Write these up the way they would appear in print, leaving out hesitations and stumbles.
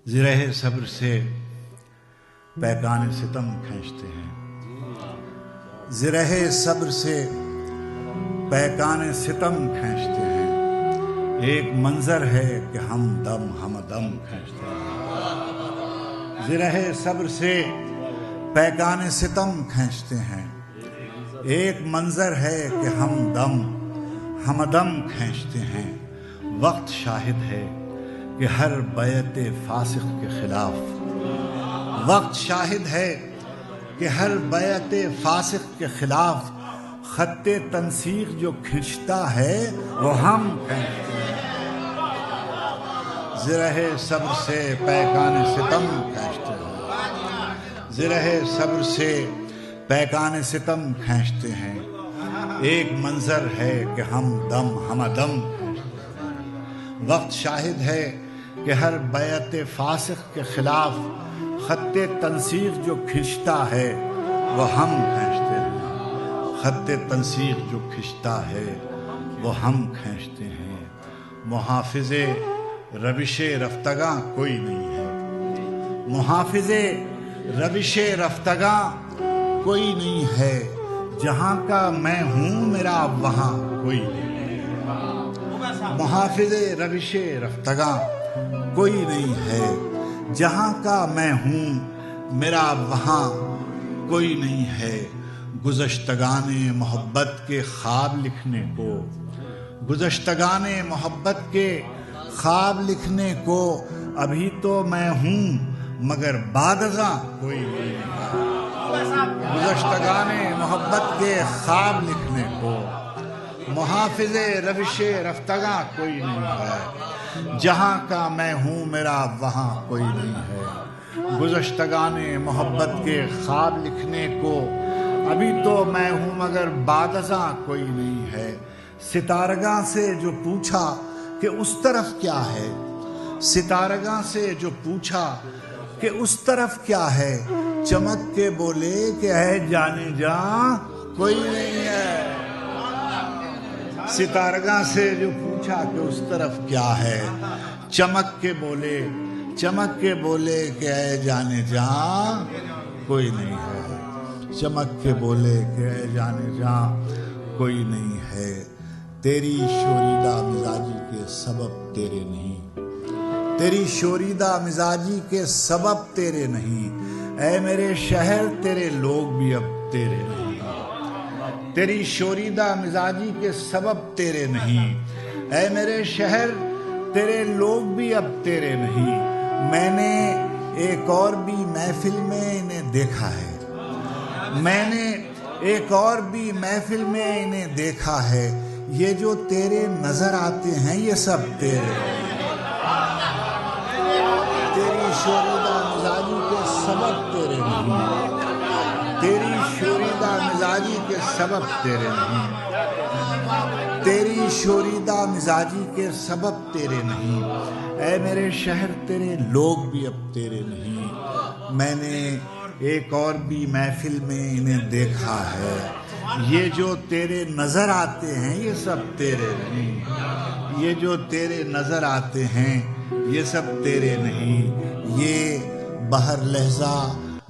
زرہ صبر سے پیکان ستم کھینچتے ہیں، زرہ صبر سے پیکان ستم کھینچتے ہیں، ایک منظر ہے کہ ہم دم کھینچتے ہیں۔ زرہ صبر سے پیکان ستم کھینچتے ہیں، ایک منظر ہے کہ ہم دم کھینچتے ہیں۔ وقت شاہد ہے کہ ہر بیعت فاسق کے خلاف، وقت شاہد ہے کہ ہر بیعت فاسق کے خلاف خط تنسیق جو کھنچتا ہے وہ ہم کھینچتے ہیں۔ زرہ صبر سے پیکان ستم کھینچتے ہیں، زرہ صبر سے پیکان ستم کھینچتے ہیں، ایک منظر ہے کہ ہم دم کھینچتے ہیں۔ وقت شاہد ہے کہ ہر بیعت فاسق کے خلاف خط تنسیق جو کھنچتا ہے وہ ہم کھینچتے ہیں، خط تنسیق جو کھنچتا ہے وہ ہم کھینچتے ہیں۔ محافظ روش رفتگاں کوئی نہیں ہے، محافظ روش رفتگاں کوئی نہیں ہے، جہاں کا میں ہوں میرا وہاں کوئی نہیں ہے۔ محافظ روش رفتگاں کوئی نہیں ہے، جہاں کا میں ہوں میرا وہاں کوئی نہیں ہے۔ گزشتگان محبت کے خواب لکھنے کو، گزشتگان محبت کے خواب لکھنے کو ابھی تو میں ہوں مگر بعد ازاں کوئی نہیں ہے۔ گزشتگان محبت کے خواب لکھنے کو محافظ روش رفتگاں کوئی نہیں ہے، جہاں کا میں ہوں میرا وہاں کوئی نہیں ہے۔ گزشتگان محبت کے خواب لکھنے کو ابھی تو میں ہوں مگر بعد ازاں کوئی نہیں ہے۔ ستارگاں سے جو پوچھا کہ اس طرف کیا ہے، ستارگاں سے جو پوچھا کہ اس طرف کیا ہے، چمک کے بولے کہ ہے جانے جاں کوئی نہیں ہے۔ ستارگاں سے جو پوچھا کہ اس طرف کیا ہے، چمک کے بولے کہ اے جانے جاں کوئی نہیں ہے، چمک کے بولے کہ اے جانے جاں کوئی نہیں ہے۔ تیری شوریدہ مزاجی کے سبب تیرے نہیں، تیری شوریدہ مزاجی کے سبب تیرے نہیں، اے میرے شہر تیرے لوگ بھی اب تیرے نہیں۔ تیری شوریدہ مزاجی کے سبب تیرے نہیں، اے میرے شہر تیرے لوگ بھی اب تیرے نہیں۔ میں نے ایک اور بھی محفل میں انہیں دیکھا ہے، میں نے ایک اور بھی محفل میں انہیں دیکھا ہے، یہ جو تیرے نظر آتے ہیں یہ سب تیرے نہیں۔ تیری شوریدہ مزاجی کے سبب تیرے نہیں، تیری شوریدہ مزاجی کے سبب تیرے نہیں، تیری شوریدہ مزاجی کے سبب تیرے نہیں، اے میرے شہر تیرے لوگ بھی اب تیرے نہیں۔ میں نے ایک اور بھی محفل میں انہیں دیکھا ہے، یہ جو تیرے نظر آتے ہیں یہ سب تیرے نہیں، یہ جو تیرے نظر آتے ہیں یہ سب تیرے نہیں۔ یہ بہر لہجہ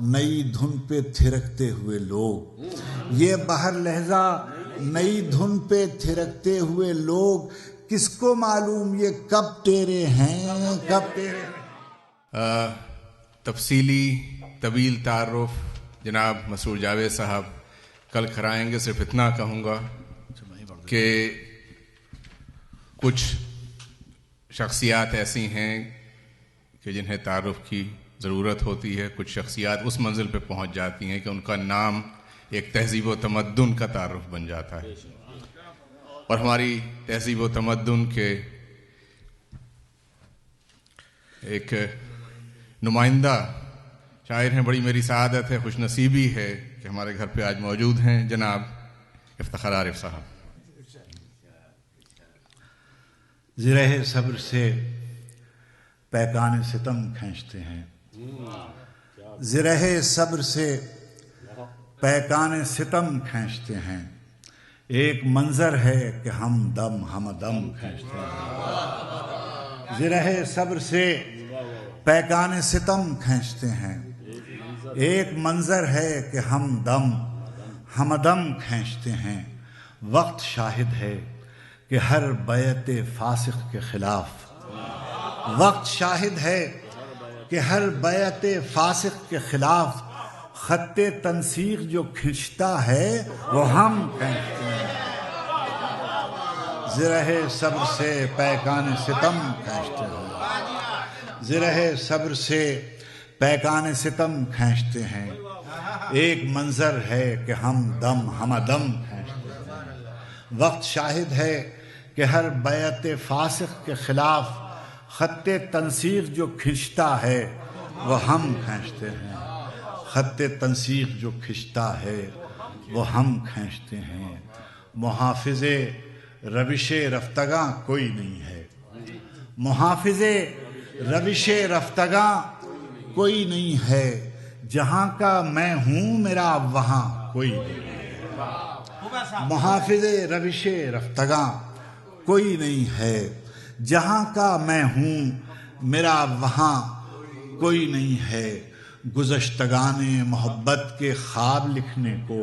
نئی دھن پہ تھرکتے ہوئے لوگ، یہ بہر لہجہ نئی دھن پہ تھرکتے ہوئے لوگ، کس کو معلوم یہ کب تیرے ہیں کب تیرے ہیں۔ تفصیلی طویل تعارف جناب مسرور جاوید صاحب کل کرائیں گے، صرف اتنا کہوں گا کہ کچھ شخصیات ایسی ہیں کہ جنہیں تعارف کی ضرورت ہوتی ہے، کچھ شخصیات اس منزل پہ پہنچ جاتی ہیں کہ ان کا نام ایک تہذیب و تمدن کا تعارف بن جاتا ہے، اور ہماری تہذیب و تمدن کے ایک نمائندہ شاعر ہیں، بڑی میری سعادت ہے، خوش نصیبی ہے کہ ہمارے گھر پہ آج موجود ہیں جناب افتخار عارف صاحب۔ زرہ صبر سے پیکان ستم کھینچتے ہیں، زرہ صبر سے پیکان ستم کھینچتے ہیں، ایک منظر ہے کہ ہم دم کھینچتے ہیں۔ زرہ صبر سے پیکان ستم کھینچتے ہیں. ایک منظر ہے کہ ہم دم کھینچتے ہیں. وقت شاہد ہے کہ ہر بیعت فاسق کے خلاف. وقت شاہد ہے کہ ہر بیعت فاسق کے خلاف خط تنسیق جو کھنچتا ہے وہ ہم کھینچتے ہیں. زرہ صبر سے پیکان ستم کھینچتے ہیں. زرہ صبر سے پیکان ستم کھینچتے ہیں. ایک منظر ہے کہ ہم دم کھینچتے ہیں. وقت شاہد ہے کہ ہر بیعت فاسق کے خلاف خط تنسیق جو کھنچتا ہے وہ ہم کھینچتے ہیں. خط تنسیق جو کھنچتا ہے وہ ہم کھینچتے ہیں. محافظ روش رفتگاں کوئی نہیں ہے. محافظ روش رفتگاں کوئی نہیں ہے. جہاں کا میں ہوں میرا وہاں کوئی نہیں ہے. محافظ روش رفتگاں کوئی نہیں ہے. جہاں کا میں ہوں میرا وہاں کوئی نہیں ہے. گزشتگان محبت کے خواب لکھنے کو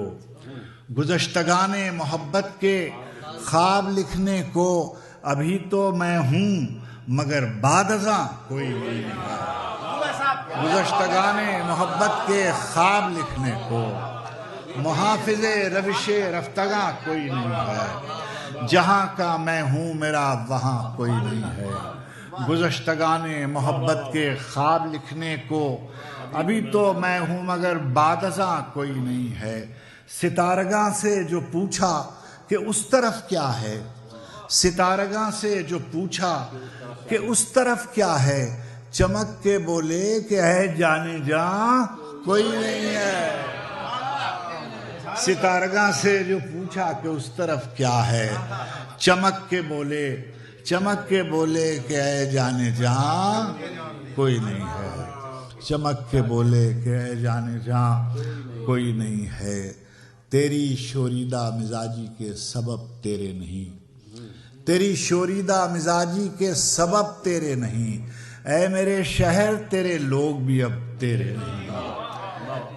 گزشتگان محبت کے خواب لکھنے کو ابھی تو میں ہوں مگر بعد ازاں کوئی نہیں ہے. گزشتگان محبت کے خواب لکھنے کو محافظ روش رفتگاں کوئی نہیں ہے. جہاں کا میں ہوں میرا وہاں کوئی نہیں ہے. گزشتگان محبت کے خواب لکھنے کو ابھی تو میں ہوں مگر بعد ازاں کوئی نہیں ہے. ستارگاں سے جو پوچھا کہ اس طرف کیا ہے. ستارگاں سے جو پوچھا کہ اس طرف کیا ہے. چمک کے بولے کہ ہے جانے جاں کوئی نہیں ہے. ستارگاں سے جو پوچھا کہ اس طرف کیا ہے. چمک کے بولے کہ اے جانے جاں کوئی نہیں ہے. چمک کے بولے کہ اے جانے جاں کوئی نہیں ہے. تیری شوریدہ مزاجی کے سبب تیرے نہیں. تیری شوریدہ مزاجی کے سبب تیرے نہیں. اے میرے شہر تیرے لوگ بھی اب تیرے نہیں.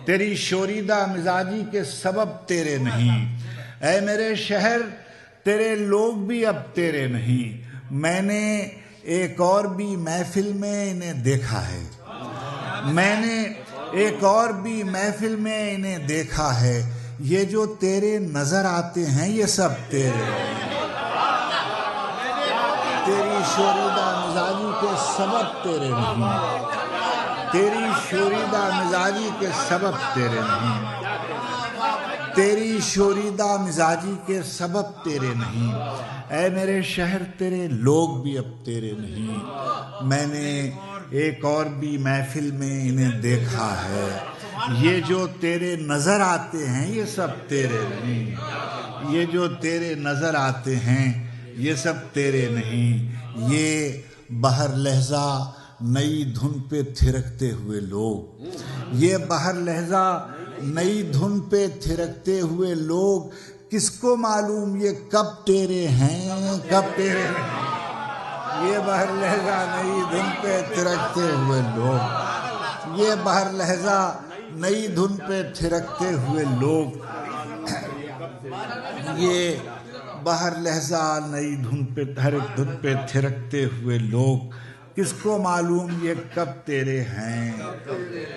تیری شوریدہ مزاجی کے سبب تیرے نہیں. اے میرے شہر تیرے لوگ بھی اب تیرے نہیں. میں نے ایک اور بھی محفل میں انہیں دیکھا ہے. میں نے ایک اور بھی محفل میں انہیں دیکھا ہے. یہ جو تیرے نظر آتے ہیں یہ سب تیرے ہیں. تیری شوریدہ مزاجی کے سبب تیرے نہیں. تیری شوریدہ مزاجی کے سبب تیرے نہیں. تیری شوریدہ مزاجی کے سبب تیرے نہیں. اے میرے شہر تیرے لوگ بھی اب تیرے نہیں. میں نے ایک اور بھی محفل میں انہیں دیکھا ہے. یہ جو تیرے نظر آتے ہیں یہ سب تیرے نہیں. یہ جو تیرے نظر آتے ہیں یہ سب تیرے نہیں. یہ بہر لہجہ نئی دھن پہ تھرکتے ہوئے لوگ. یہ بہر لہجہ نئی دھن پہ تھرکتے ہوئے لوگ کس کو معلوم یہ کب تیرے ہیں کب تیرے نہیں. یہ بہر لہجہ نئی دھن پہ تھرکتے ہوئے لوگ. یہ بہر لہجہ نئی دھن پہ تھرکتے ہوئے لوگ. یہ بہر لہجہ نئی دھن پہ ہر ایک دھن پہ تھرکتے ہوئے لوگ کس کو معلوم یہ کب تیرے ہیں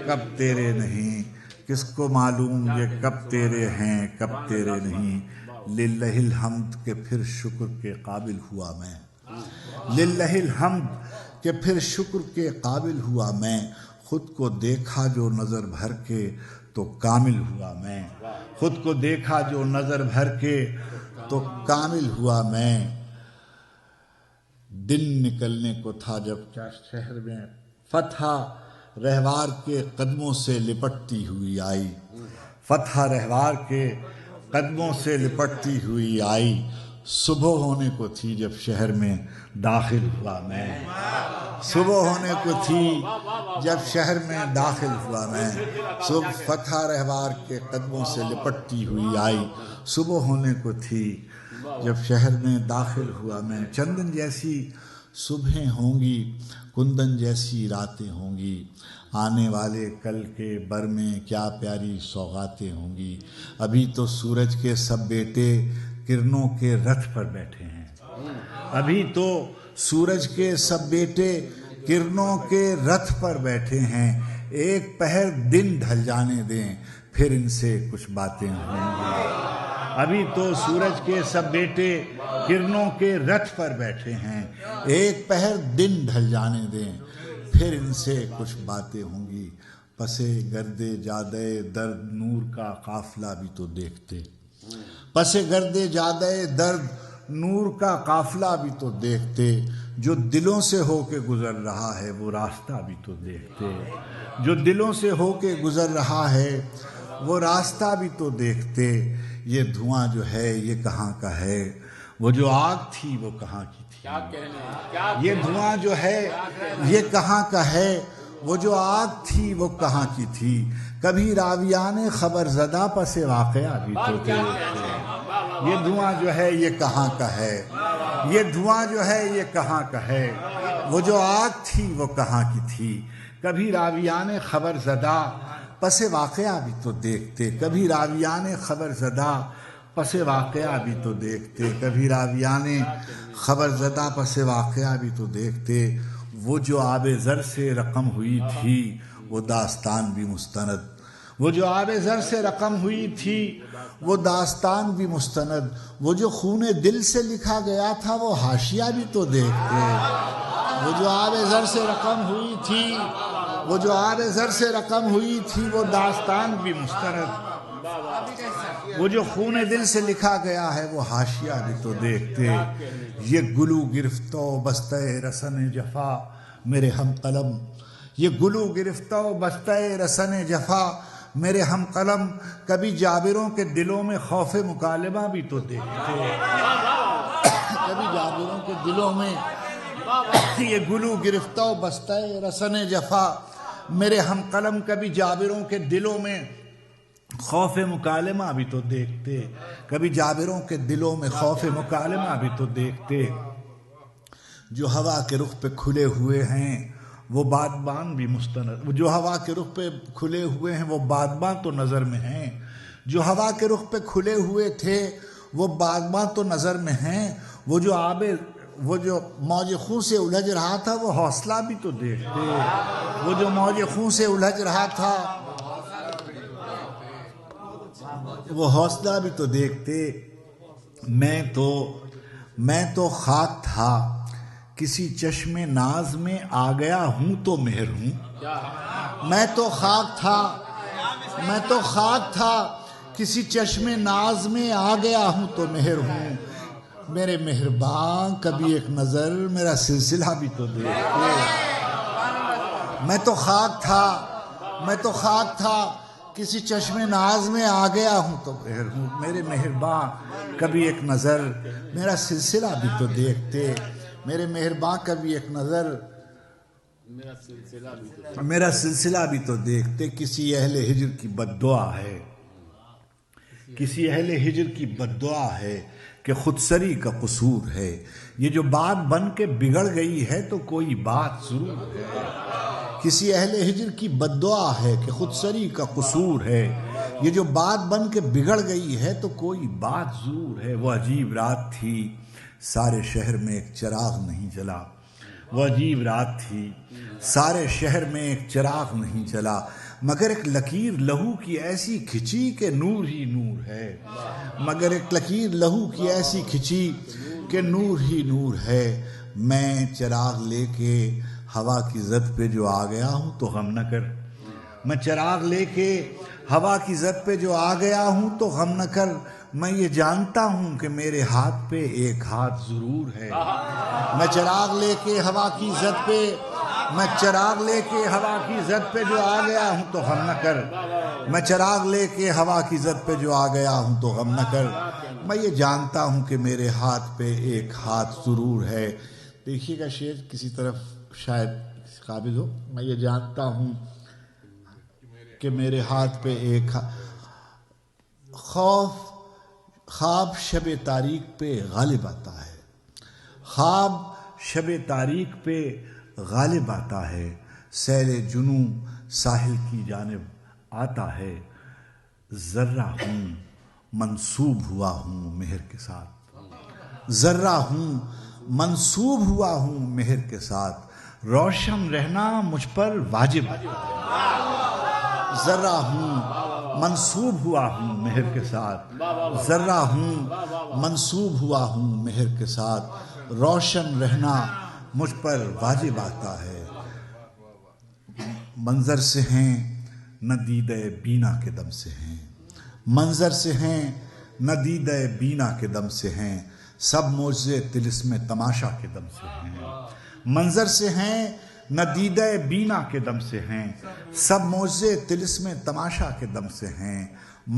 کب تیرے نہیں. کس کو معلوم یہ کب تیرے ہیں کب تیرے نہیں. للہ الحمد کہ پھر شکر کے قابل ہوا میں. للہ الحمد کہ پھر شکر کے قابل ہوا میں. خود کو دیکھا جو نظر بھر کے تو کامل ہوا میں. خود کو دیکھا جو نظر بھر کے تو کامل ہوا میں. دن نکلنے کو تھا جب کیا شہر میں فتح رہوار کے قدموں سے لپٹتی ہوئی آئی. فتح رہوار کے قدموں سے لپٹتی ہوئی آئی. صبح ہونے کو تھی جب شہر میں داخل ہوا میں. صبح ہونے کو تھی جب شہر میں داخل ہوا میں. صبح فتح رہوار کے قدموں سے لپٹتی ہوئی آئی. صبح ہونے کو تھی جب شہر میں داخل ہوا میں. چندن جیسی صبحیں ہوں گی کندن جیسی راتیں ہوں گی، آنے والے کل کے بر میں کیا پیاری سوغاتیں ہوں گی۔ ابھی تو سورج کے سب بیٹے کرنوں کے رتھ پر بیٹھے ہیں، ابھی تو سورج کے سب بیٹے کرنوں کے رتھ پر بیٹھے ہیں، ایک پہر دن ڈھل جانے دیں پھر ان سے کچھ باتیں ہوں گی۔ ابھی تو سورج کے سب بیٹے کرنوں کے رتھ پر بیٹھے ہیں، ایک پہر دن ڈھل جانے دیں پھر ان سے کچھ باتیں ہوں گی۔ پسے گردے جادے درد نور کا قافلہ بھی تو دیکھتے، پسے گردے جادے درد نور کا قافلہ بھی تو دیکھتے، جو دلوں سے ہو کے گزر رہا ہے وہ راستہ بھی تو دیکھتے، جو دلوں سے ہو کے گزر رہا ہے وہ راستہ بھی تو دیکھتے۔ یہ دھواں جو ہے یہ کہاں کا ہے، وہ جو آگ تھی وہ کہاں کی تھی۔ یہ دھواں جو ہے یہ کہاں کا ہے، وہ جو آگ تھی وہ کہاں کی تھی۔ کبھی راویان خبر زدہ پس واقعہ بھی تو دیکھتے۔ یہ دھواں جو ہے یہ کہاں کا ہے، یہ دھواں جو ہے یہ کہاں کا ہے، وہ جو آگ تھی وہ کہاں کی تھی۔ کبھی راویان خبر زدہ پس واقعہ بھی تو دیکھتے، کبھی راویان خبر زدہ پس واقعہ بھی تو دیکھتے، کبھی راویان خبر زدہ پس واقعہ بھی تو دیکھتے۔ وہ جو آب زر سے رقم ہوئی تھی وہ داستان بھی مستند، وہ جو آب زر سے رقم ہوئی تھی وہ داستان بھی مستند، وہ جو خون دل سے لکھا گیا تھا وہ حاشیہ بھی تو دیکھتے۔ وہ جو آب زر سے رقم ہوئی تھی، وہ جو آب زر سے رقم ہوئی تھی وہ داستان بھی مستند، وہ جو خون دل سے لکھا گیا ہے وہ حاشیہ بھی تو دیکھتے۔ یہ گلو گرفتہ و بستہ رسن جفا میرے ہم قلم، یہ گلو گرفتہ و بستہ رسن جفا میرے ہم قلم، کبھی جابروں کے دلوں میں خوف مکالمہ بھی تو دیکھتے، کبھی جابروں کے دلوں میں یہ گلو گرفتہ و بستہ رسن جفا میرے ہم قلم، کبھی جابروں کے دلوں میں خوف مکالمہ بھی تو دیکھتے، کبھی جابروں کے دلوں میں خوف مکالمہ بھی تو دیکھتے۔ جو ہوا کے رخ پہ کھلے ہوئے ہیں وہ بادبان بھی مستند، جو ہوا کے رخ پہ کھلے ہوئے ہیں وہ بادبان تو نظر میں ہیں، جو ہوا کے رخ پہ کھلے ہوئے تھے وہ بادبان تو نظر میں ہیں، وہ جو موج خوں سے الجھ رہا تھا وہ حوصلہ بھی تو دیکھتے، وہ جو موج خوں سے الجھ رہا تھا وہ حوصلہ بھی تو دیکھتے۔ میں تو خاک تھا کسی چشم ناز میں آ گیا ہوں تو مہر ہوں، میں تو خاک تھا کسی چشم ناز میں آ گیا ہوں تو مہر ہوں، میرے مہربان کبھی ایک نظر میرا سلسلہ بھی تو دیکھتے۔ میں تو خاک تھا کسی چشم ناز میں آ گیا ہوں تو مہر ہوں، میرے مہربان کبھی ایک نظر میرا سلسلہ بھی تو دیکھتے، میرے مہربان کبھی ایک نظر میرا سلسلہ بھی تو دیکھتے۔ کسی اہل ہجر کی بد دعا ہے، کسی اہل ہجر کی بد دعا ہے کہ خود سری کا قصور ہے، یہ جو بات بن کے بگڑ گئی ہے تو کوئی بات ضرور ہے۔ کسی اہل ہجر کی بد دعا ہے کہ خود سری کا قصور ہے، یہ جو بات بن کے بگڑ گئی ہے تو کوئی بات ضرور ہے۔ وہ عجیب رات تھی سارے شہر میں ایک چراغ نہیں جلا، وہ عجیب رات تھی سارے شہر میں ایک چراغ نہیں جلا، مگر ایک لکیر لہو کی ایسی کھچی کہ نور ہی نور ہے، مگر ایک لکیر لہو کی ایسی کھچی کہ نور ہی نور ہے۔ میں چراغ لے کے ہوا کی زد پہ جو آ گیا ہوں تو غم نہ کر، میں چراغ لے کے ہوا کی زد پہ جو آ گیا ہوں تو غم نہ کر، میں یہ جانتا ہوں کہ میرے ہاتھ پہ ایک ہاتھ ضرور ہے۔ میں چراغ لے کے ہوا کی زد پہ میں چراغ لے کے ہوا کی زد پہ جو آ گیا ہوں تو غم نہ کر، میں چراغ لے کے ہوا کی زد پہ جو آ گیا ہوں تو غم نہ کر، میں یہ جانتا ہوں کہ میرے ہاتھ پہ ایک ہاتھ ضرور ہے۔ دیکھیے گا شعر کسی طرف شاید قابل ہو۔ میں یہ جانتا ہوں کہ میرے ہاتھ پہ ایک خواب شب تاریک پہ غالب آتا ہے، خواب شب تاریک پہ غالب آتا ہے، سیل جنوں ساحل کی جانب آتا ہے، ذرہ ہوں منسوب ہوا ہوں مہر کے ساتھ، ذرہ ہوں منسوب ہوا ہوں مہر کے ساتھ، روشن رہنا مجھ پر واجب ہے، ذرہ ہوں منسوب ہوا ہوں مہر کے ساتھ، ذرہ ہوں منسوب ہوا ہوں مہر کے ساتھ، روشن رہنا مجھ پر واجب آتا ہے، منظر سے ہیں نہ دیدہ بینا کے دم سے ہیں، منظر سے ہیں نہ دیدہ بینا کے دم سے ہیں، سب معجزے طلسم تماشا کے دم سے ہیں، منظر سے ہیں نہ دیدہ بینا کے دم سے ہیں، سب معجزے طلسم تماشا کے دم سے ہیں،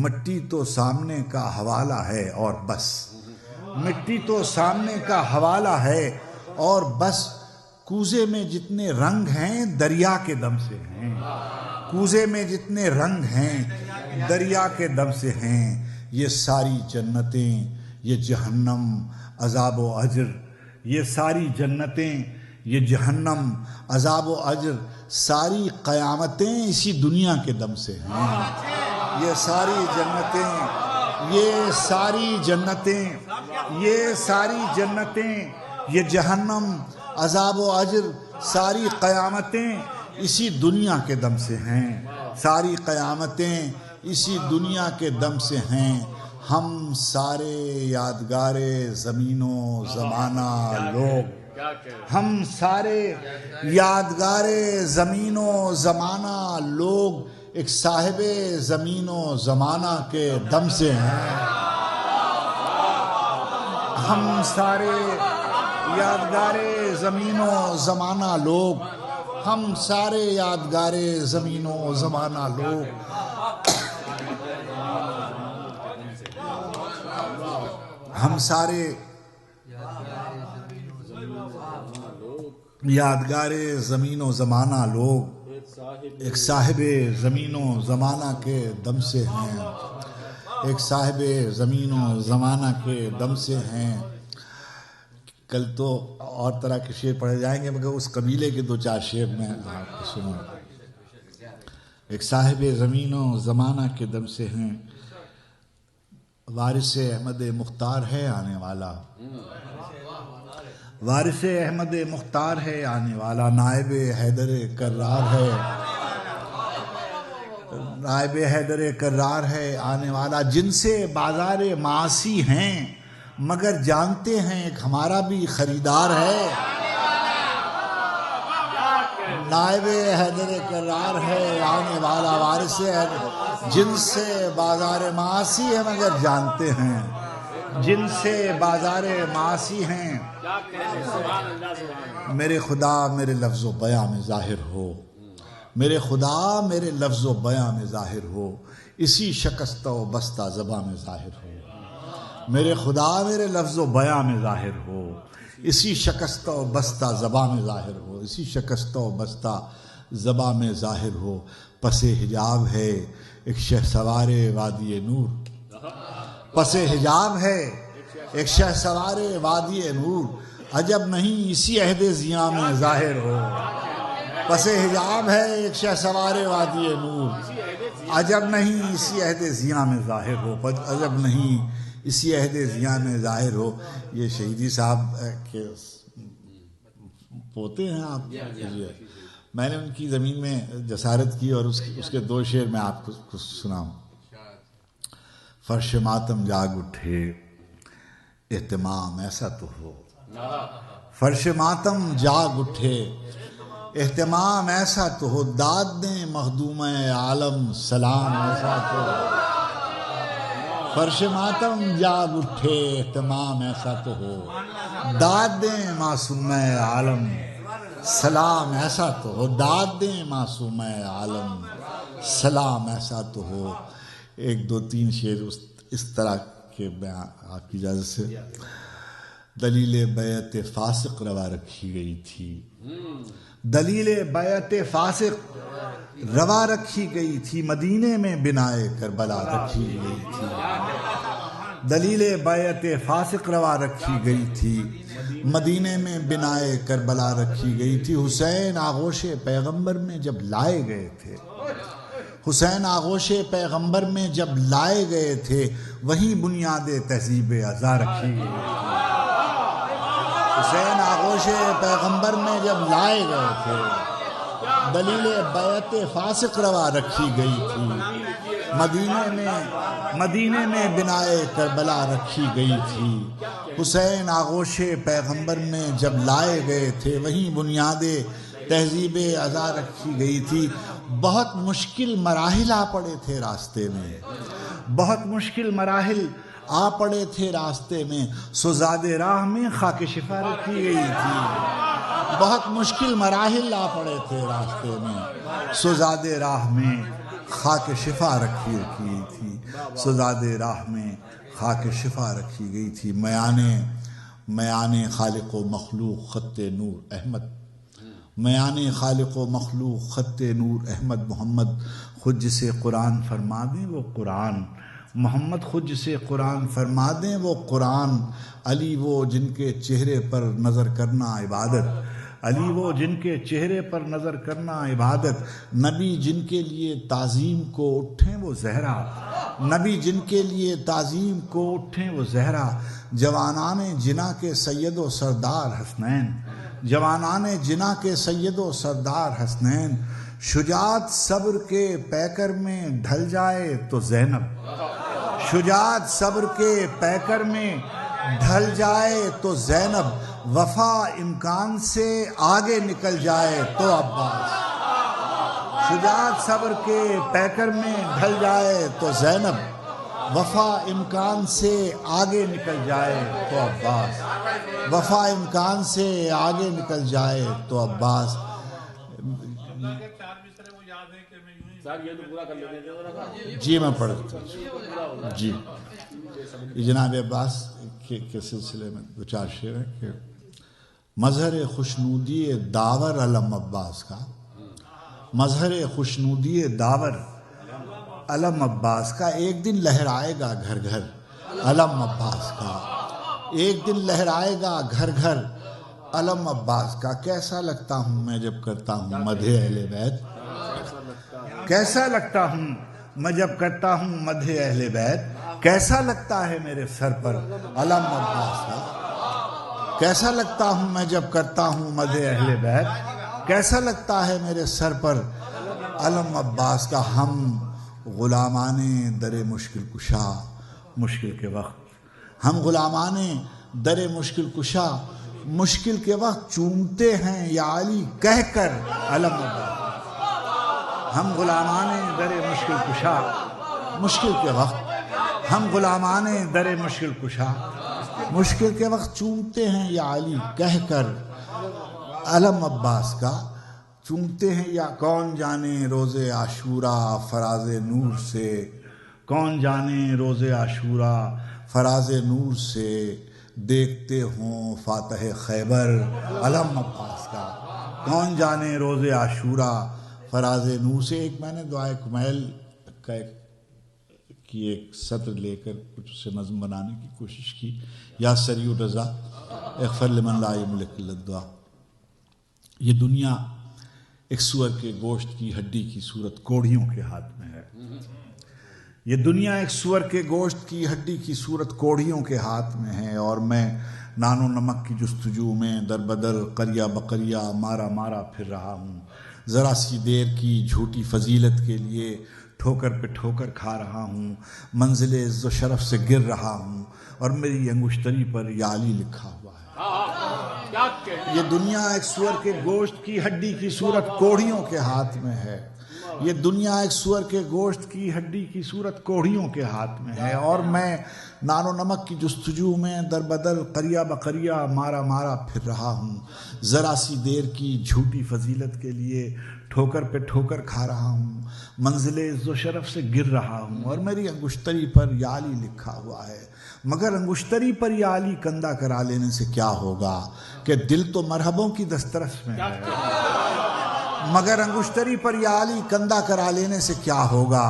مٹی تو سامنے کا حوالہ ہے اور بس، مٹی تو سامنے کا حوالہ ہے اور بس، کوزے میں جتنے رنگ ہیں دریا کے دم سے ہیں، کوزے میں جتنے رنگ ہیں دریا کے دم سے ہیں، یہ ساری جنتیں یہ جہنم عذاب و اجر، یہ ساری جنتیں یہ جہنم عذاب و اجر، ساری قیامتیں اسی دنیا کے دم سے ہیں، یہ ساری جنتیں یہ ساری جنتیں یہ ساری جنتیں یہ جہنم عذاب و اجر، ساری قیامتیں اسی دنیا کے دم سے ہیں، ساری قیامتیں اسی دنیا کے دم سے ہیں، ہم سارے یادگار زمین و زمانہ لوگ، ہم سارے یادگار زمین و زمانہ لوگ ایک صاحب زمین و زمانہ کے دم سے ہیں، ہم سارے یادگار زمین و زمانہ لوگ، ہم سارے یادگار زمین و زمانہ لوگ، ہم سارے یادگار زمین و زمانہ لوگ ایک صاحب زمین و زمانہ کے دم سے ہیں، ایک صاحب زمین و زمانہ کے دم سے ہیں۔ کل تو اور طرح کے شعر پڑھے جائیں گے مگر اس قبیلے کے دو چار شعر میں آپ کو سنوں۔ ایک صاحب زمین و زمانہ کے دم سے ہیں، وارث احمد مختار ہے آنے والا، وارث احمد مختار ہے آنے والا، نائب حیدر کرار ہے، نائب حیدر کرار ہے آنے والا، جن سے بازار معاصی ہیں مگر جانتے ہیں ایک ہمارا بھی خریدار ہے، نائب حیدر کرار ہے آنے والا، وارث حیدر، جن سے بازار معاصی ہے مگر جانتے ہیں، جن سے بازار معاصی ہیں، میرے خدا میرے لفظ و بیاں میں ظاہر ہو، میرے خدا میرے لفظ و بیاں میں ظاہر ہو، اسی شکستہ و بستہ زباں میں ظاہر ہو، میرے خدا میرے لفظ و بیاں میں ظاہر ہو، اسی شکستہ و بستہ زباں میں ظاہر ہو، اسی شکستہ و بستہ زباں میں ظاہر ہو، پس حجاب ہے ایک شہسوار وادی نور، پس حجاب ہے ایک شہسوار وادی نور، عجب نہیں اسی عہد ضیاء میں ظاہر ہو، پس حجاب ہے ایک شہسوار وادی نور، عجب نہیں اسی عہد ضیاء میں ظاہر ہو، عجب نہیں اسی عہد ضیاء میں ظاہر ہو۔ یہ شہیدی صاحب کے پوتے ہیں آپ، میں نے ان کی زمین میں جسارت کی اور اس کے دو شعر میں آپ کو سناؤں۔ فرش ماتم جاگ اٹھے اہتمام ایسا تو ہو، فرش ماتم جاگ اٹھے اہتمام ایسا تو ہو، داد دیں مخدوم عالم سلام ایسا تو ہو، فرش ماتم جاگ اٹھے اہتمام ایسا تو ہو، داد دیں معصوم عالم سلام ایسا تو ہو، داد دیں معصوم عالم سلام ایسا تو ہو۔ ایک دو تین شعر اس طرح کے بیان آپ کی اجازت سے۔ دلیل بیعت فاسق روا رکھی گئی تھی، دلیل بیعت فاسق روا رکھی گئی تھی، مدینے میں بنائے کربلا رکھی گئی تھی، دلیل بیعت فاسق روا رکھی گئی تھی، مدینے میں بنائے کربلا رکھی گئی تھی، حسین آغوش پیغمبر میں جب لائے گئے تھے، حسین آغوش پیغمبر میں جب لائے گئے تھے وہیں بنیاد تہذیب ازا رکھی گئی تھی، حسین آغوش پیغمبر میں جب لائے گئے تھے دلیل بیعت فاسق روا رکھی گئی تھی، مدینے میں بنائے کربلا رکھی گئی تھی، حسین آغوش پیغمبر میں جب لائے گئے تھے وہیں بنیاد تہذیب ازا رکھی گئی تھی۔ بہت مشکل مراحل آ پڑے تھے راستے میں، بہت مشکل مراحل آ پڑے تھے راستے میں، سوزاد راہ میں خاک شفا رکھی گئی تھی، بہت مشکل مراحل آ پڑے تھے راستے میں، سوزاد راہ میں خاک شفا رکھی گئی تھی، سوزاد راہ میں خاک شفا رکھی گئی تھی۔ میان خالق و مخلوق خط نور احمد، میان خالق و مخلوق خط نور احمد محمد، خود جسے قرآن فرما دیں وہ قرآن، محمد خود جسے قرآن فرما دیں وہ قرآن، علی وہ جن کے چہرے پر نظر کرنا عبادت، علی وہ جن کے چہرے پر نظر کرنا عبادت، نبی جن کے لیے تعظیم کو اٹھیں وہ زہرا، نبی جن کے لیے تعظیم کو اٹھیں وہ زہرا، جوانان جنا کے سید و سردار حسنین، جوانان جنا کے سید و سردار حسنین، شجاعت صبر کے پیکر میں ڈھل جائے تو زینب، شجاعت صبر کے پیکر میں ڈھل جائے تو زینب، وفا امکان سے آگے نکل جائے تو عباس، شجاعت صبر کے پیکر میں ڈھل جائے تو زینب، وفا امکان سے آگے نکل جائے تو عباس، وفا امکان سے آگے نکل جائے تو عباس۔ جی میں پڑھتا ہوں جی، جناب عباس کے سلسلے میں دو چار شعر ہیں کہ مظہر خوشنودی داور علم عباس کا، مظہر خوشنودی داور علم عباس کا، ایک دن لہرائے گا گھر گھر علم عباس کا، ایک دن لہرائے گا گھر گھر علم عباس کا، کیسا لگتا ہوں میں جب کرتا ہوں مدح اہل بیت، کیسا لگتا ہوں میں جب کرتا ہوں مدح اہل بیت، کیسا لگتا ہے میرے سر پر علم عباس کا، کیسا لگتا ہوں میں جب کرتا ہوں مدح اہل بیت، کیسا لگتا ہے میرے سر پر علم عباس کا۔ ہم غلامان در مشکل کشا مشکل کے وقت، ہم غلامان در مشکل کشا مشکل کے وقت چومتے ہیں یا علی کہہ کر علم عباس، ہم غلامان در مشکل کشا مشکل کے وقت، ہم غلامان در مشکل کشا مشکل کے وقت چومتے ہیں یا علی کہہ کر علم عباس کا، چومتے ہیں یا کون جانے روز عاشوراء فراز نور سے، کون جانے روز عاشوراء فراز نور سے، دیکھتے ہوں فاتح خیبر علم عباس کا، کون جانے روز عاشوراء فراز نور سے۔ ایک میں نے دعائے کمیل کا ایک سطر لے کر کچھ اسے نظم بنانے کی کوشش کی، یا سریع الرضا اغفر لمن لا یملک الا الدعاء۔ یہ دنیا ایک سور کے گوشت کی ہڈی کی صورت کوڑیوں کے ہاتھ میں ہے، یہ دنیا ایک سور کے گوشت کی ہڈی کی صورت کوڑیوں کے ہاتھ میں ہے، اور میں نان و نمک کی جستجو میں در بدر قریہ بقریہ مارا مارا پھر رہا ہوں، ذرا سی دیر کی جھوٹی فضیلت کے لیے ٹھوکر پہ ٹھوکر کھا رہا ہوں، منزل عز و شرف سے گر رہا ہوں، اور میری انگشتری پر یا علی لکھا ہوا ہے۔ یہ دنیا ایک سور کے گوشت کی ہڈی کی صورت کوڑیوں کے ہاتھ میں ہے، یہ دنیا ایک سور کے گوشت کی ہڈی کی صورت کوڑیوں کے ہاتھ میں ہے، اور میں نان و نمک کی جستجو میں در بدر قریہ بقریہ مارا مارا پھر رہا ہوں، ذرا سی دیر کی جھوٹی فضیلت کے لیے ٹھوکر پہ ٹھوکر کھا رہا ہوں، منزل عز و شرف سے گر رہا ہوں، اور میری انگشتری پر یا علی لکھا ہوا ہے۔ مگر انگشتری پر یا علی کندہ کرا لینے سے کیا ہوگا کہ دل تو مرحبوں کی دسترس میں ہے، مگر انگشتری پر یا علی کندہ کرا لینے سے کیا ہوگا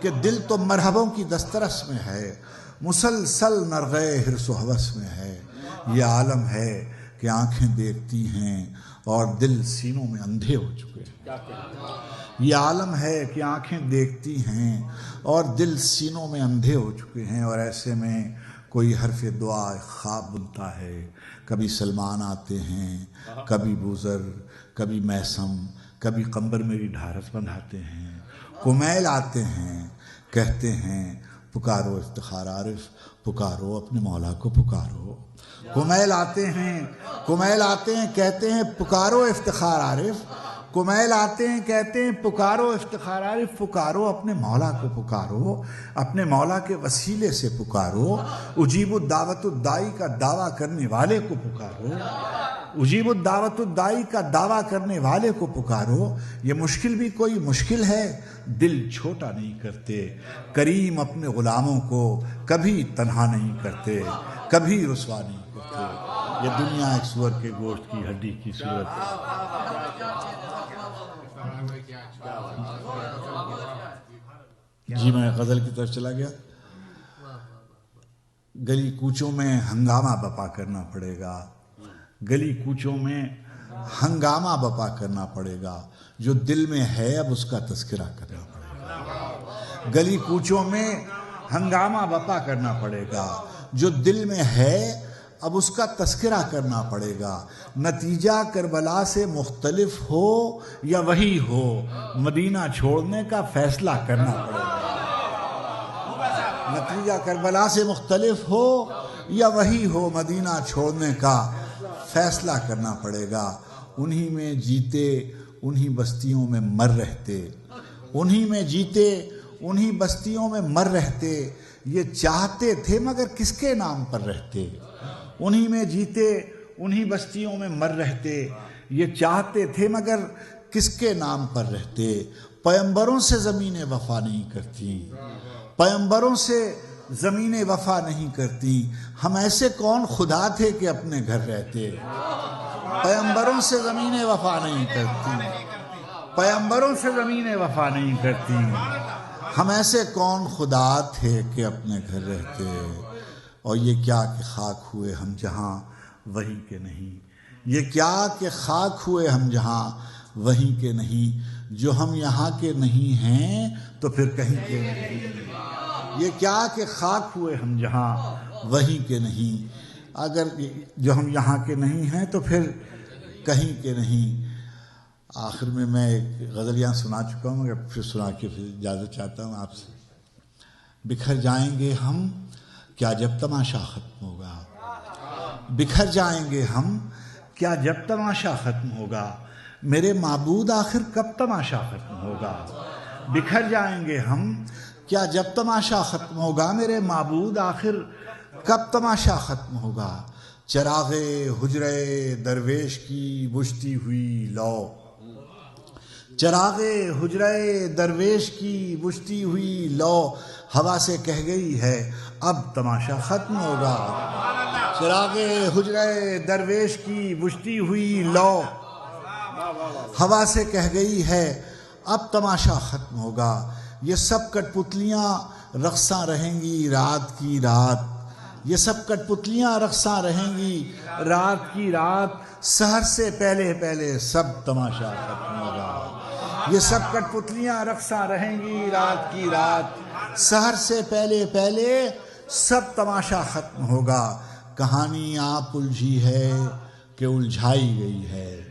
کہ دل تو مرحبوں کی دسترس میں ہے، مسلسل نرغے حرص و ہوس میں ہے، یہ عالم ہے کہ آنکھیں دیکھتی ہیں اور دل سینوں میں اندھے ہو چکے ہیں. یہ عالم ہے کہ آنکھیں دیکھتی ہیں اور دل سینوں میں اندھے ہو چکے ہیں. اور ایسے میں کوئی حرف دعا خواب بنتا ہے. کبھی سلمان آتے ہیں، کبھی بوزر، کبھی میسم، کبھی قمبر میری ڈھارس بندھاتے ہیں. کمیل آتے ہیں، کہتے ہیں پکارو افتخار عارف، پکارو اپنے مولا کو پکارو. کمیل آتے ہیں کہتے ہیں پکارو افتخار عارف. کمیل آتے ہیں کہتے ہیں پکارو افتخار عارف. پکارو اپنے مولا کو پکارو، اپنے مولا کے وسیلے سے پکارو. اجیب الدعوت الدائی کا دعویٰ کرنے والے کو پکارو. اجیب الدعوت الدائی کا دعویٰ کرنے والے کو پکارو. یہ مشکل بھی کوئی مشکل ہے، دل چھوٹا نہیں کرتے. کریم اپنے غلاموں کو کبھی تنہا نہیں کرتے، کبھی رسوا نہیں کرتے. یہ دنیا ایک سور کے گوشت کی ہڈی کی صورت ہے. جی میں غزل کی طرف چلا گیا. گلی کوچوں میں ہنگامہ بپا کرنا پڑے گا. گلی کوچوں میں ہنگامہ بپا کرنا پڑے گا. جو دل میں ہے اب اس کا تذکرہ کرنا پڑے گا. گلی کوچوں میں ہنگامہ بپا کرنا پڑے گا. جو دل میں ہے اب اس کا تذکرہ کرنا پڑے گا. نتیجہ کربلا سے مختلف ہو یا وہی ہو، مدینہ چھوڑنے کا فیصلہ کرنا پڑے گا. نتیجہ کربلا سے مختلف ہو یا وہی ہو، مدینہ چھوڑنے کا فیصلہ کرنا پڑے گا. انہی میں جیتے انہی بستیوں میں مر رہتے. انہی میں جیتے انہی بستیوں میں مر رہتے. یہ چاہتے تھے مگر کس کے نام پر رہتے. انہی میں جیتے انہی بستیوں میں مر رہتے. یہ چاہتے تھے مگر کس کے نام پر رہتے. پیمبروں سے زمینیں وفا نہیں کرتی. پیمبروں سے زمینیں وفا نہیں کرتی. ہم ایسے کون خدا تھے کہ اپنے گھر رہتے. پیمبروں سے زمینیں وفا نہیں کرتی. پیمبروں سے زمینیں وفا نہیں کرتی. ہم ایسے کون خدا تھے کہ اپنے گھر رہتے. اور یہ کیا کہ خاک ہوئے ہم جہاں وہیں کے نہیں. یہ کیا کہ خاک ہوئے ہم جہاں وہیں کے نہیں. جو ہم یہاں کے نہیں ہیں تو پھر کہیں کے نہیں. یہ کیا کہ خاک ہوئے ہم جہاں وہیں کے نہیں. اگر جو ہم یہاں کے نہیں ہیں تو پھر کہیں کے نہیں. آخر میں ایک غزل یہاں سنا چکا ہوں مگر پھر سنا کے پھر اجازت چاہتا ہوں آپ سے. بکھر جائیں گے ہم کیا جب تماشا ختم ہوگا. بکھر جائیں گے ہم کیا جب تماشا ختم ہوگا. میرے معبود آخر کب تماشا ختم ہوگا. بکھر جائیں گے ہم کیا جب تماشا ختم ہوگا. میرے معبود آخر کب تماشا ختم ہوگا. چراغ حجرے درویش کی بجھتی ہوئی لو. چراغ حجرے درویش کی بجھتی ہوئی لو. ہوا سے کہہ گئی ہے اب تماشا ختم ہوگا. چراغ حجرے درویش کی بجھتی ہوئی لو. ہوا سے کہہ گئی ہے اب تماشا ختم ہوگا. یہ سب کٹ پتلیاں رقصاں رہیں گی رات کی رات. یہ سب کٹ پتلیاں رقصاں رہیں گی رات کی رات. سحر سے پہلے پہلے سب تماشا ختم ہوگا. یہ سب کٹ پتلیاں رقصاں رہیں گی رات کی رات. سحر سے پہلے پہلے سب تماشا ختم ہوگا. کہانی آپ الجھی ہے کہ الجھائی گئی ہے.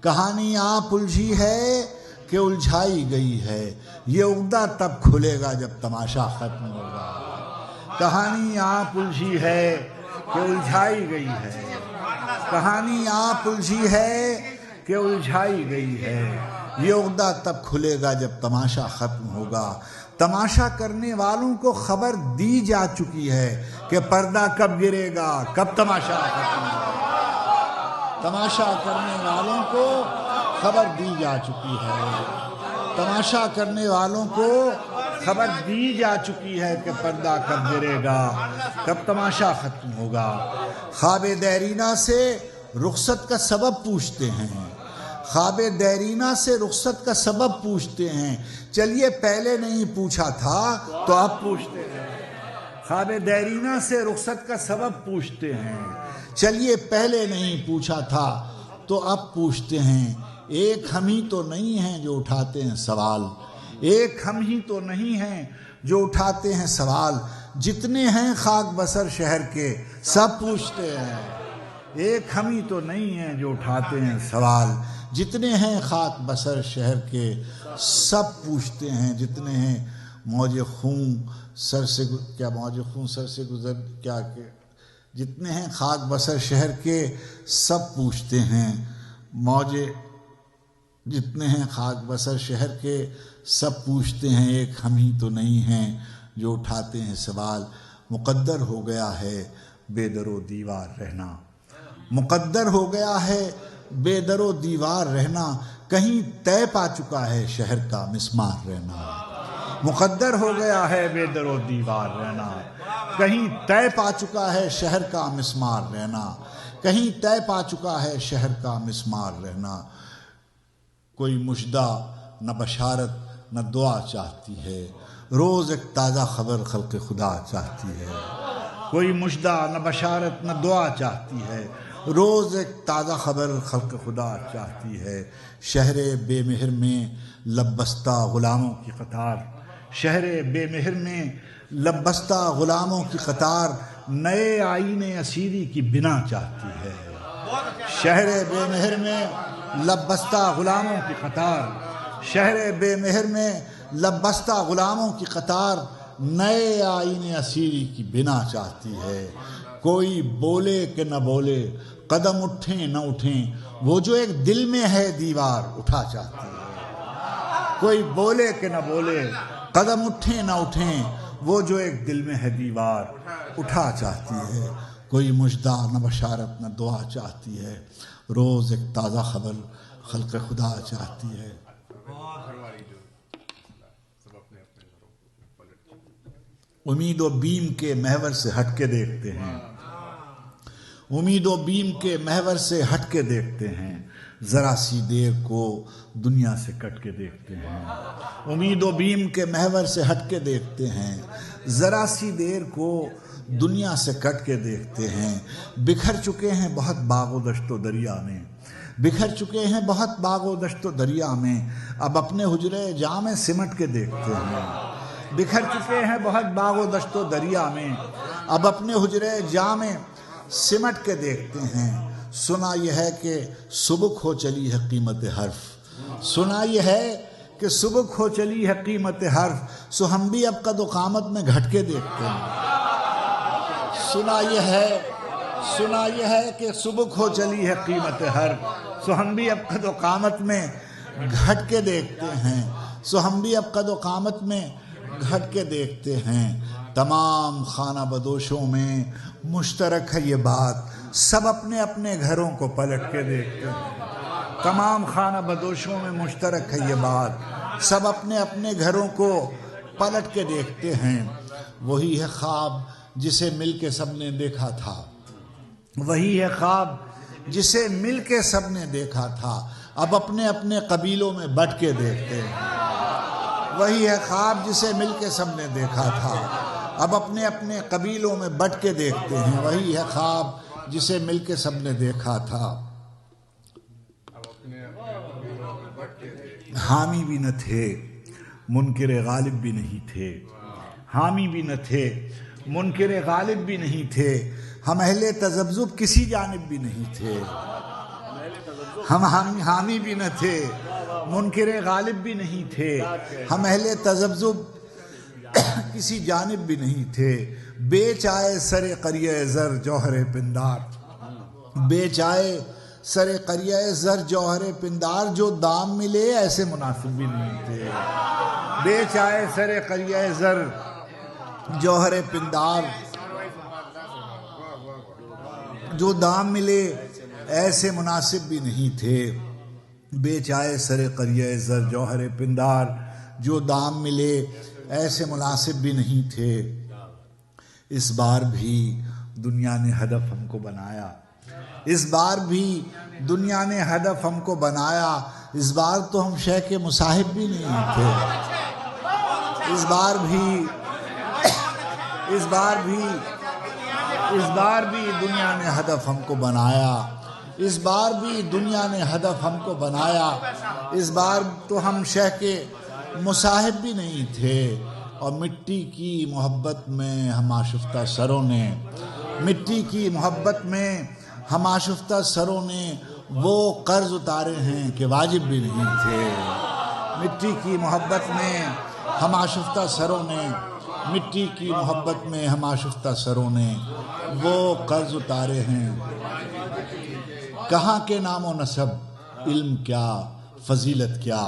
کہانی آپ الجھی ہے کہ الجھائی گئی ہے. یہ عقدہ تب کھلے گا جب تماشا ختم ہوگا. کہانی آپ الجھی ہے کہ الجھائی گئی ہے. کہانی آپ الجھی ہے کہ الجھائی گئی ہے. یہ عقدہ تب کھلے گا جب تماشا ختم ہوگا. تماشا کرنے والوں کو خبر دی جا چکی ہے کہ پردہ کب گرے گا کب تماشا ختم ہوگا. تماشا کرنے والوں کو خبر دی جا چکی ہے. تماشا کرنے والوں کو خبر دی جا چکی ہے کہ پردہ کب گرے گا کب تماشا ختم ہوگا. خواب دیرینہ سے رخصت کا سبب پوچھتے ہیں. خواب دیرینہ سے رخصت کا سبب پوچھتے ہیں. چلیے پہلے نہیں پوچھا تھا تو اب پوچھتے ہیں. خواب دیرینہ سے رخصت کا سبب پوچھتے ہیں. چلیے پہلے نہیں پوچھا تھا تو اب پوچھتے ہیں، ایک ہم ہی تو نہیں ہیں جو اٹھاتے ہیں سوال، ایک ہم ہی تو نہیں ہیں جو اٹھاتے ہیں سوال، جتنے ہیں خاک بسر شہر کے سب پوچھتے ہیں، ایک ہم ہی تو نہیں ہیں جو اٹھاتے ہیں سوال، جتنے ہیں خاک بسر شہر کے سب پوچھتے ہیں، جتنے ہیں موج خون سر سے کیا موج خون سر سے گزر کیا کہ جتنے ہیں خاک بسر شہر کے سب پوچھتے ہیں، جتنے ہیں خاک بسر شہر کے سب پوچھتے ہیں، ایک ہم ہی تو نہیں ہیں جو اٹھاتے ہیں سوال، مقدر ہو گیا ہے بے در و دیوار رہنا، مقدر ہو گیا ہے بے در و دیوار رہنا، کہیں طے پا چکا ہے شہر کا مسمار رہنا، مقدر ہو گیا ہے بے در و دیوار رہنا، کہیں طے پا چکا ہے شہر کا مسمار رہنا، کہیں طے پا چکا ہے شہر کا مسمار رہنا، کوئی مژدہ نہ بشارت نہ دعا چاہتی ہے، روز ایک تازہ خبر خلق خدا چاہتی ہے، کوئی مژدہ نہ بشارت نہ دعا چاہتی ہے، روز ایک تازہ خبر خلق خدا چاہتی ہے، شہر بے مہر میں لب بستہ غلاموں کی قطار، شہر بے مہر میں لب بستہ غلاموں کی قطار، نئے آئین اسیری کی بنا چاہتی ہے، شہر بے مہر میں لب بستہ غلاموں کی قطار، شہر بے مہر میں لب بستہ غلاموں کی قطار، نئے آئین اسیری کی بنا چاہتی ہے، کوئی بولے کہ نہ بولے قدم اٹھیں نہ اٹھیں، وہ جو ایک دل میں ہے دیوار اٹھا چاہتی ہے، کوئی بولے کہ نہ بولے قدم اٹھیں نہ اٹھیں، وہ جو ایک دل میں ہے دیوار اٹھا چاہتی ہے، کوئی مژدہ نہ بشارت نہ دعا چاہتی ہے، روز ایک تازہ خبر خلق خدا چاہتی ہے۔ امید و بیم کے محور سے ہٹ کے دیکھتے ہیں، امید و بیم کے محور سے ہٹ کے دیکھتے ہیں، ذرا سی دیر کو دنیا سے کٹ کے دیکھتے ہیں، امید و بیم کے محور سے ہٹ کے دیکھتے ہیں، ذرا سی دیر کو دنیا سے کٹ کے دیکھتے ہیں، بکھر چکے ہیں بہت باغ و دشت و دریا میں، بکھر چکے ہیں بہت باغ و دشت و دریا میں، اب اپنے حجرے جاں میں سمٹ کے دیکھتے ہیں، بکھر چکے ہیں بہت باغ و دشت و دریا میں، اب اپنے حجرے جاں میں سمٹ کے دیکھتے ہیں، سنا یہ ہے کہ سبک ہو چلی ہے قیمت حرف، سنا یہ ہے کہ سبک ہو چلی ہے قیمت حرف، سو ہم بھی اب قد و قامت میں گھٹ کے دیکھتے ہیں، سنا یہ ہے کہ سبک ہو چلی ہے قیمت حرف، سو ہم بھی اب قد و قامت میں گھٹ کے دیکھتے ہیں، سو ہم بھی اب قد و قامت میں گھٹ کے دیکھتے ہیں، تمام خانہ بدوشوں میں مشترک ہے یہ بات، سب اپنے اپنے گھروں کو پلٹ کے دیکھتے ہیں، تمام خانہ بدوشوں میں مشترک ہے یہ بات، سب اپنے اپنے گھروں کو پلٹ کے دیکھتے ہیں، وہی ہے خواب جسے مل کے سب نے دیکھا تھا، وہی ہے خواب جسے مل کے سب نے دیکھا تھا، اب اپنے اپنے قبیلوں میں بٹ کے دیکھتے ہیں، وہی ہے خواب جسے مل کے سب نے دیکھا تھا، اب اپنے اپنے قبیلوں میں بٹ کے دیکھتے ہیں، وہی ہے خواب جسے مل کے سب نے دیکھا تھا، حامی بھی نہ تھے منکر غالب بھی نہیں تھے، حامی بھی نہ تھے منکر غالب بھی نہیں تھے، ہم اہل تذبذب کسی جانب بھی نہیں تھے، ہم حامی بھی نہ تھے منکر غالب بھی نہیں تھے، ہم اہل تذبذب کسی جانب بھی نہیں تھے، بیچ آئے سر قریہ زر جوہر پندار، بیچ آئے سر قریہ زر جوہر پندار، جو دام ملے ایسے مناسب بھی نہیں تھے، بیچ آئے سر قریہ زر جوہر پندار، جو دام ملے ایسے مناسب بھی نہیں تھے، بیچ آئے سر قریہ زر جوہر پندار، جو دام ملے ایسے مناسب بھی نہیں تھے، اس بار بھی دنیا نے ہدف ہم کو بنایا، اس بار بھی دنیا نے ہدف ہم کو بنایا، اس بار تو ہم شیخ کے مصاحب بھی نہیں تھے، اس اس بار بھی دنیا نے ہدف ہم کو بنایا، اس بار بھی دنیا نے ہدف ہم کو بنایا، اس بار تو ہم شہ کے مصاحب بھی نہیں تھے، اور مٹی کی محبت میں ہم آشفتہ سروں نے، مٹی کی محبت میں ہم آشفتہ سروں نے وہ قرض اتارے ہیں کہ واجب بھی نہیں تھے، مٹی کی محبت میں ہم آشفتہ سروں نے، مٹی کی محبت میں ہم آشفتہ سروں نے وہ قرض اتارے ہیں۔ کہاں کے نام و نسب علم کیا فضیلت کیا،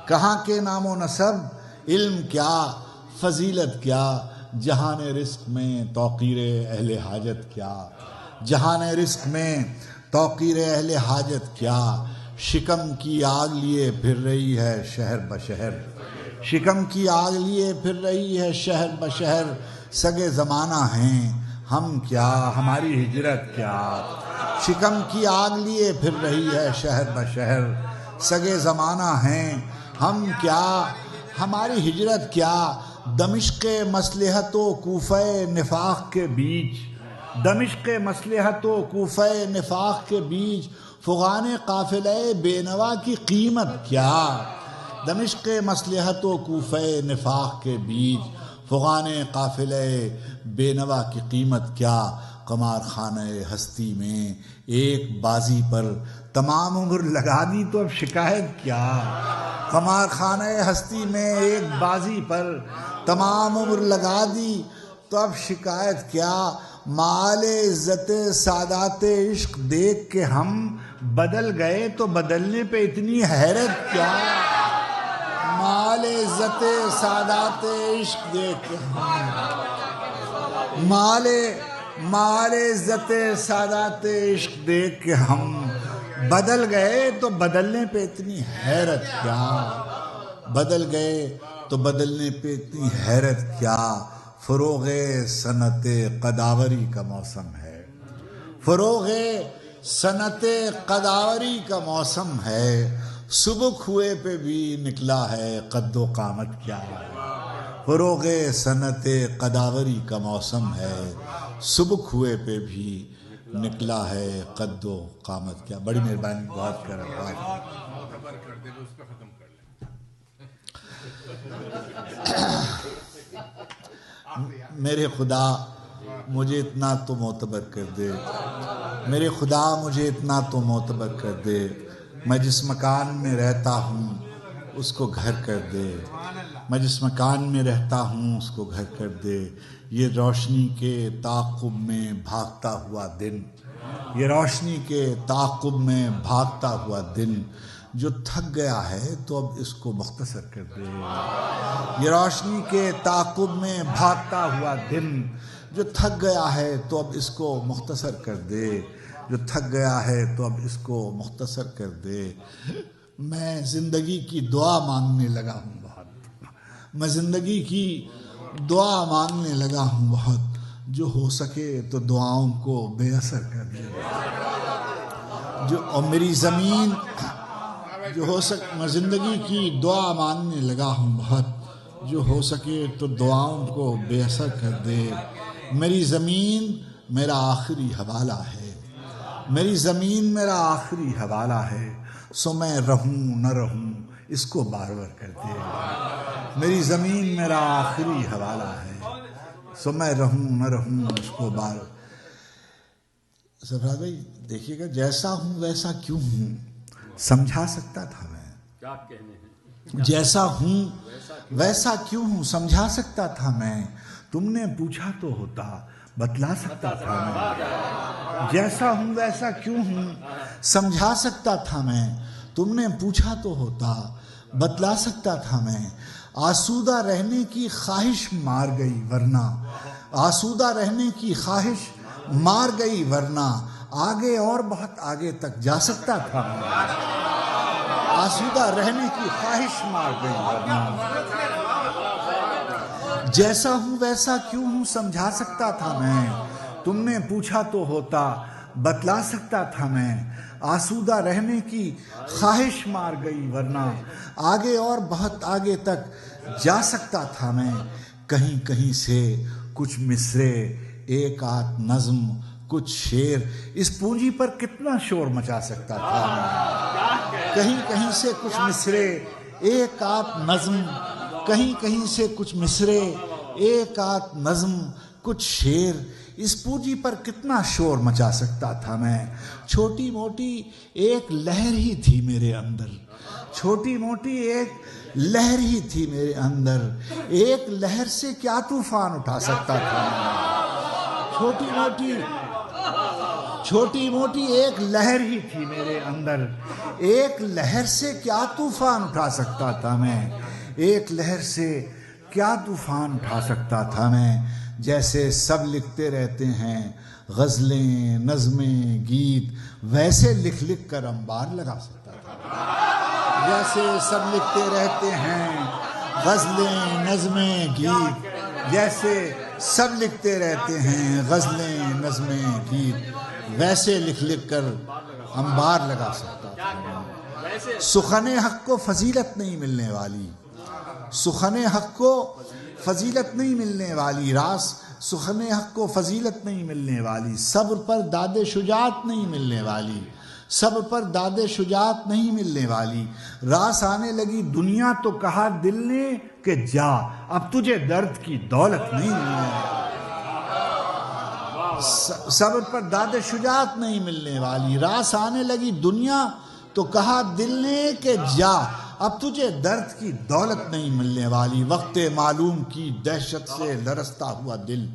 کہاں کے نام و نسب علم کیا فضیلت کیا، جہان رزق میں توقیر اہل حاجت کیا، جہان رزق میں توقیر اہل حاجت کیا، شکم کی آگ لیے پھر رہی ہے شہر بشہر، شکم کی آگ لیے پھر رہی ہے شہر بشہر، سگے زمانہ ہیں ہم کیا ہماری ہجرت کیا، شکم کی آگ لیے پھر رہی ہے شہر بشہر، سگے زمانہ ہیں ہم کیا ہماری ہجرت کیا، دمشق مصلحت و کوفہ نفاق کے بیچ، دمشق مصلحت و کوفہ نفاق کے بیچ فغان قافلہ بے نوا کی قیمت کیا، دمشق مصلحت و کوفہ نفاق کے بیچ فغان قافلہ بے نوا کی قیمت کیا، قمار خانہ ہستی میں ایک بازی پر تمام عمر لگا دی تو اب شکایت کیا، قمار خانہ ہستی میں ایک بازی پر تمام عمر لگا دی تو اب شکایت کیا، مال عزت سادات عشق دیکھ کے ہم بدل گئے تو بدلنے پہ اتنی حیرت کیا، مال عزت سادات عشق دیکھ کے ہم مال عزت سادات عشق دیکھ کے ہم بدل گئے تو بدلنے پہ اتنی حیرت کیا، بدل گئے تو بدلنے پہ اتنی حیرت کیا، فروغ صنعت قداوری کا موسم ہے، فروغ صنعت قداوری کا موسم ہے، صبح ہوئے پہ بھی نکلا ہے قد و قامت کیا، فروغ صنعت قداوری کا موسم ہے، صبح ہوئے پہ بھی نکلا ہے قد و قامت کیا۔ بڑی مہربانی، بات کر میرے خدا مجھے اتنا تو معتبر کر دے، میرے خدا مجھے اتنا تو معتبر کر دے، میں جس مکان میں رہتا ہوں اس کو گھر کر دے، میں جس مکان میں رہتا ہوں اس کو گھر کر دے، یہ روشنی کے تعاقب میں بھاگتا ہوا دن، یہ روشنی کے تعاقب میں بھاگتا ہوا دن، جو تھک گیا ہے تو اب اس کو مختصر کر دے، یہ روشنی کے تعاقب میں بھاگتا ہوا دن، جو تھک گیا ہے تو اب اس کو مختصر کر دے، جو تھک گیا ہے تو اب اس کو مختصر کر دے۔ میں زندگی کی دعا مانگنے لگا ہوں بہت، میں زندگی کی دعا مانگنے لگا ہوں بہت، جو ہو سکے تو دعاؤں کو بے اثر کر دے، اور میری زمین جو ہو سکے، میں زندگی کی دعا مانگنے لگا ہوں بہت، جو ہو سکے تو دعاؤں کو بے اثر کر دے، میری زمین میرا آخری حوالہ ہے، میری زمین میرا آخری حوالہ ہے، سو میں رہوں نہ رہوں اس کو بارور کر دے، میری زمین میرا آخری حوالہ ہے، سو میں رہوں نہ رہوں اس کو بارور۔ سرفراز بھائی دیکھیے گا، جیسا ہوں ویسا کیوں ہوں سمجھا سکتا تھا میں، جیسا ہوں ویسا کیوں ہوں سمجھا سکتا تھا میں، تم نے پوچھا تو ہوتا بتلا سکتا تھا میں، جیسا ہوں ویسا کیوں ہوں سمجھا سکتا تھا میں، تم نے پوچھا تو ہوتا بتلا سکتا تھا میں، آسودہ رہنے کی خواہش مار گئی ورنہ، آسودہ رہنے کی خواہش مار گئی ورنہ، آگے اور بہت آگے تک جا سکتا تھا میں، آسودہ رہنے کی خواہش مار گئی ورنہ، جیسا ہوں ویسا کیوں ہوں سمجھا سکتا تھا میں، تم نے پوچھا تو ہوتا بتلا سکتا تھا میں، آسودہ رہنے کی خواہش مار گئی ورنہ، آگے اور بہت آگے تک جا سکتا تھا میں، کہیں کہیں سے کچھ مصرے ایک آدھ نظم کچھ شعر، اس پونجی پر کتنا شور مچا سکتا تھا میں۔ کہیں کہیں سے کچھ مصرے، ایک آدھ نظم، کہیں کہیں سے کچھ مصرے، ایک آدھ نظم کچھ شعر، اس پونجی پر کتنا شور مچا سکتا تھا میں۔ چھوٹی موٹی ایک لہر ہی تھی میرے اندر، چھوٹی موٹی ایک لہر ہی تھی میرے اندر، ایک لہر سے کیا طوفان اٹھا سکتا تھا میں۔ چھوٹی موٹی ایک لہر ہی تھی میرے اندر، ایک لہر سے کیا طوفان اٹھا سکتا تھا میں، ایک لہر سے کیا طوفان اٹھا سکتا تھا میں۔ جیسے سب لکھتے رہتے ہیں غزلیں، نظمیں، گیت، ویسے لکھ لکھ کر انبار لگا سکتا تھا۔ جیسے سب لکھتے رہتے ہیں غزلیں، نظمیں، گیت، جیسے سب لکھتے رہتے ہیں غزلیں، نظمیں، گیت، ویسے لکھ لکھ کر انبار لگا سکتا تھا۔ سخن حق کو فضیلت نہیں ملنے والی، سخن حق کو فضیلت نہیں ملنے والی، راس سخن حق کو فضیلت نہیں ملنے والی، صبر پر داد شجاعت نہیں ملنے والی، صبر پر داد شجاعت نہیں ملنے والی۔ راس آنے لگی دنیا تو کہا دل نے کہ جا، اب تجھے درد کی دولت نہیں ملنے والی، صبر پر داد شجاعت نہیں ملنے والی۔ راس آنے لگی دنیا تو کہا دل نے کہ جا، اب تجھے درد کی دولت نہیں ملنے والی۔ وقت معلوم کی دہشت سے لرزتا ہوا دل،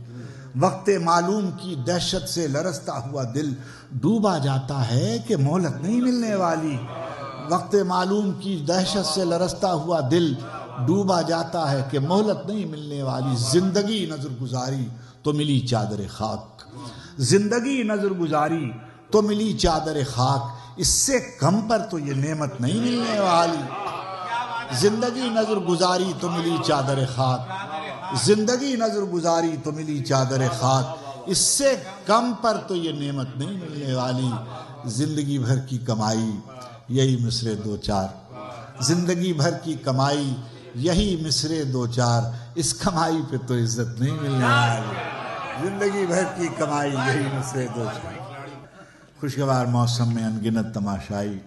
وقت معلوم کی دہشت سے لرزتا ہوا دل ڈوبا جاتا ہے کہ مہلت نہیں ملنے والی۔ وقت معلوم کی دہشت سے لرزتا ہوا دل ڈوبا جاتا ہے کہ مہلت نہیں ملنے والی۔ زندگی نظر گزاری تو ملی چادر خاک، زندگی نظر گزاری تو ملی چادر خاک، اس سے کم پر تو یہ نعمت نہیں ملنے والی۔ زندگی نظر گزاری تو ملی چادر خاک، زندگی نظر گزاری تو ملی چادر خاک، اس سے کم پر تو یہ نعمت نہیں ملنے والی۔ زندگی بھر کی کمائی یہی مصرے دو چار، زندگی بھر کی کمائی یہی مصرے دو چار، اس کمائی پہ تو عزت نہیں ملنے والی۔ زندگی بھر کی کمائی یہی مصرے دو چار۔ خوشگوار موسم میں انگنت تماشائی،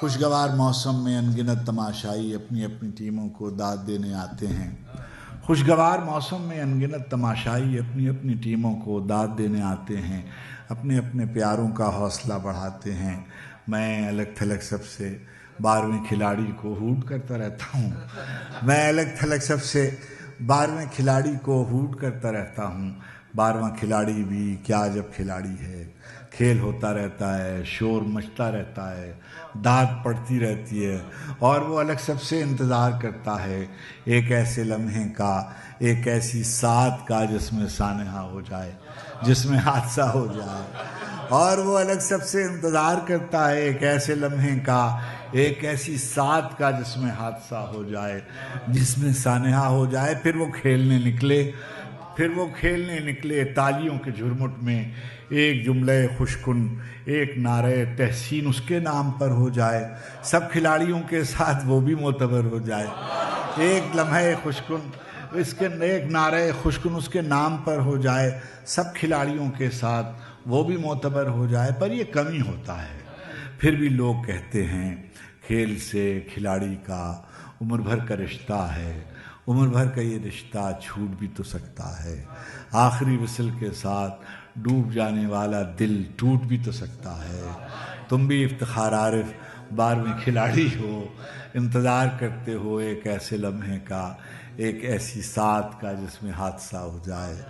خوشگوار موسم میں انگنت تماشائی اپنی اپنی ٹیموں کو داد دینے آتے ہیں۔ خوشگوار موسم میں انگنت تماشائی اپنی اپنی ٹیموں کو داد دینے آتے ہیں، اپنے اپنے پیاروں کا حوصلہ بڑھاتے ہیں۔ میں الگ تھلگ سب سے 12ویں کھلاڑی کو ہوٹ کرتا رہتا ہوں، میں الگ تھلگ سب سے 12ویں کھلاڑی کو ہوٹ کرتا رہتا ہوں۔ 12واں کھلاڑی بھی کیا عجب کھلاڑی ہے، کھیل ہوتا رہتا ہے، شور مچتا رہتا ہے، داد پڑتی رہتی ہے، اور وہ الگ سب سے انتظار کرتا ہے ایک ایسے لمحے کا، ایک ایسی ساتھ کا جس میں سانحہ ہو جائے، جس میں حادثہ ہو جائے، اور وہ الگ سب سے انتظار کرتا ہے ایک ایسے لمحے کا، ایک ایسی ساتھ کا جس میں حادثہ ہو جائے، جس میں سانحہ ہو جائے۔ پھر وہ کھیلنے نکلے تالیوں کے جھرمٹ میں، ایک جملہ خوشکن، ایک نعرہ تحسین اس کے نام پر ہو جائے، سب کھلاڑیوں کے ساتھ وہ بھی معتبر ہو جائے۔ ایک لمحہ خوشکن، ایک نعرہ خوشکن اس کے نام پر ہو جائے، سب کھلاڑیوں کے ساتھ وہ بھی معتبر ہو جائے۔ پر یہ کمی ہوتا ہے، پھر بھی لوگ کہتے ہیں کھیل سے کھلاڑی کا عمر بھر کا رشتہ ہے، عمر بھر کا یہ رشتہ چھوٹ بھی تو سکتا ہے، آخری وصل کے ساتھ ڈوب جانے والا دل ٹوٹ بھی تو سکتا ہے۔ تم بھی افتخار عارف 12ویں کھلاڑی ہو، انتظار کرتے ہو ایک ایسے لمحے کا، ایک ایسی ساتھ کا جس میں حادثہ ہو جائے،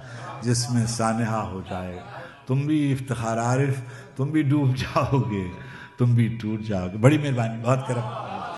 جس میں سانحہ ہو جائے۔ تم بھی افتخار عارف، تم بھی ڈوب جاؤ گے، تم بھی ٹوٹ جاؤ گے۔ بڑی مہربانی، بہت کرم۔